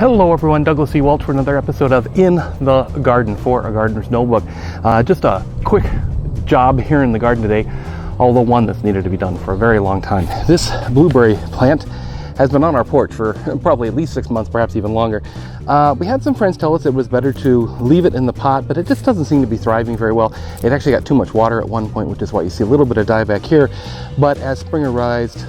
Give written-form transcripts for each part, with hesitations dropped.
Hello everyone, Douglas C. Welch for another episode of In the Garden for A Gardener's Notebook. Just a quick job here in the garden today, although one that's needed to be done for a very long time. This blueberry plant has been on our porch for probably at least 6 months, perhaps even longer. We had some friends tell us it was better to leave it in the pot, but it just doesn't seem to be thriving very well. It actually got too much water at one point, which is why you see a little bit of dieback here. But as spring arose,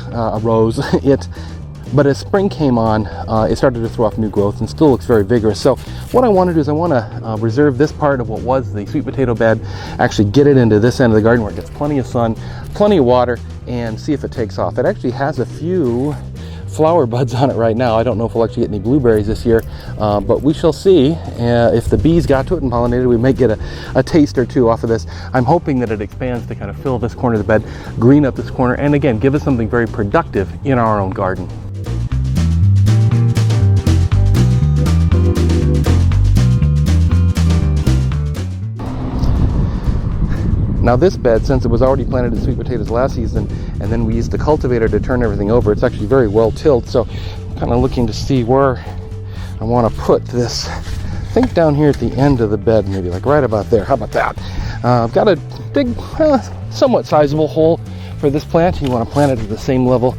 But as spring came on, it started to throw off new growth and still looks very vigorous. So what I want to do is I want to reserve this part of what was the sweet potato bed, actually get it into this end of the garden where it gets plenty of sun, plenty of water, and see if it takes off. It actually has a few flower buds on it right now. I don't know if we'll actually get any blueberries this year, but we shall see. If the bees got to it and pollinated, we might get a taste or two off of this. I'm hoping that it expands to kind of fill this corner of the bed, green up this corner, and again, give us something very productive in our own garden. Now this bed, since it was already planted in sweet potatoes last season, and then we used the cultivator to turn everything over, it's actually very well tilled. So I'm kind of looking to see where I want to put this. I think down here at the end of the bed, maybe like right about there. How about that? I've got a big, somewhat sizable hole for this plant. You want to plant it at the same level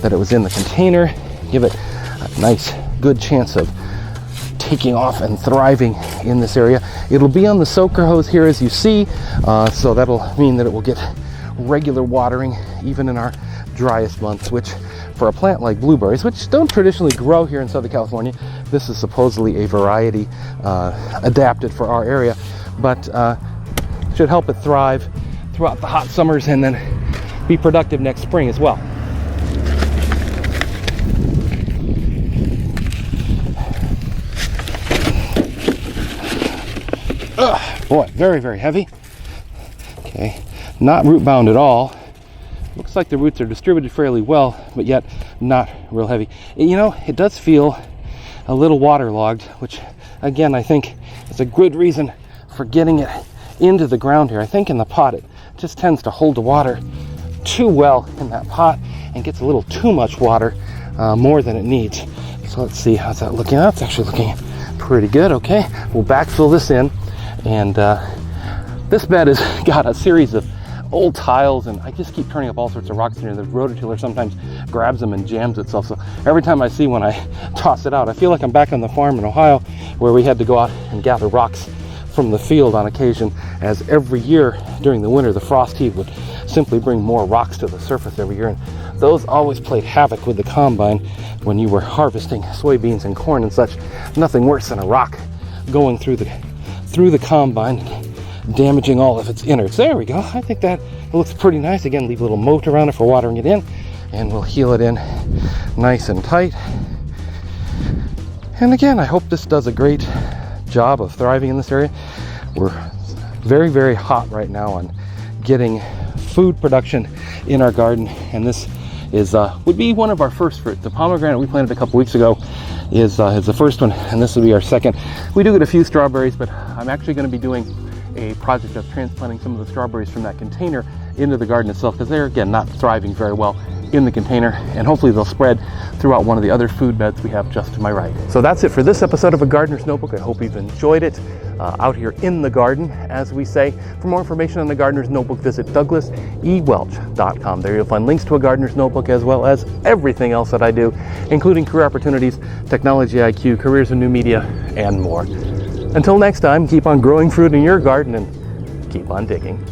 that it was in the container. Give it a nice, good chance of taking off and thriving in this area. It'll be on the soaker hose here, as you see, so that'll mean that it will get regular watering even in our driest months, which for a plant like blueberries, which don't traditionally grow here in Southern California, this is supposedly a variety adapted for our area, but should help it thrive throughout the hot summers and then be productive next spring as well. Boy, very, very heavy. Okay, not root bound at all. Looks like the roots are distributed fairly well, but yet not real heavy. You know, it does feel a little waterlogged, which again, I think is a good reason for getting it into the ground here. I think in the pot, it just tends to hold the water too well in that pot and gets a little too much water, more than it needs. So let's see, how's that looking? That's actually looking pretty good. Okay, we'll backfill this in. And this bed has got a series of old tiles, and I just keep turning up all sorts of rocks in here. The rototiller sometimes grabs them and jams itself. So every time I see one, I toss it out. I feel like I'm back on the farm in Ohio where we had to go out and gather rocks from the field on occasion, as every year during the winter, the frost heave would simply bring more rocks to the surface every year. And those always played havoc with the combine when you were harvesting soybeans and corn and such. Nothing worse than a rock going through the combine, damaging all of its innards. There we go. I think that looks pretty nice. Again, leave a little moat around it for watering it in, and we'll heel it in nice and tight. And again, I hope this does a great job of thriving in this area. We're very, very hot right now on getting food production in our garden, and this is would be one of our first fruits. The pomegranate we planted a couple weeks ago is the first one, and this will be our second. We do get a few strawberries, but I'm actually going to be doing a project of transplanting some of the strawberries from that container into the garden itself, because they're, again, not thriving very well in the container, and hopefully they'll spread throughout one of the other food beds we have just to my right. So that's it for this episode of A Gardener's Notebook. I hope you've enjoyed it out here in the garden, as we say. For more information on The Gardener's Notebook, visit douglasewelch.com. There you'll find links to A Gardener's Notebook, as well as everything else that I do, including career opportunities, technology IQ, careers in new media, and more. Until next time, keep on growing fruit in your garden and keep on digging.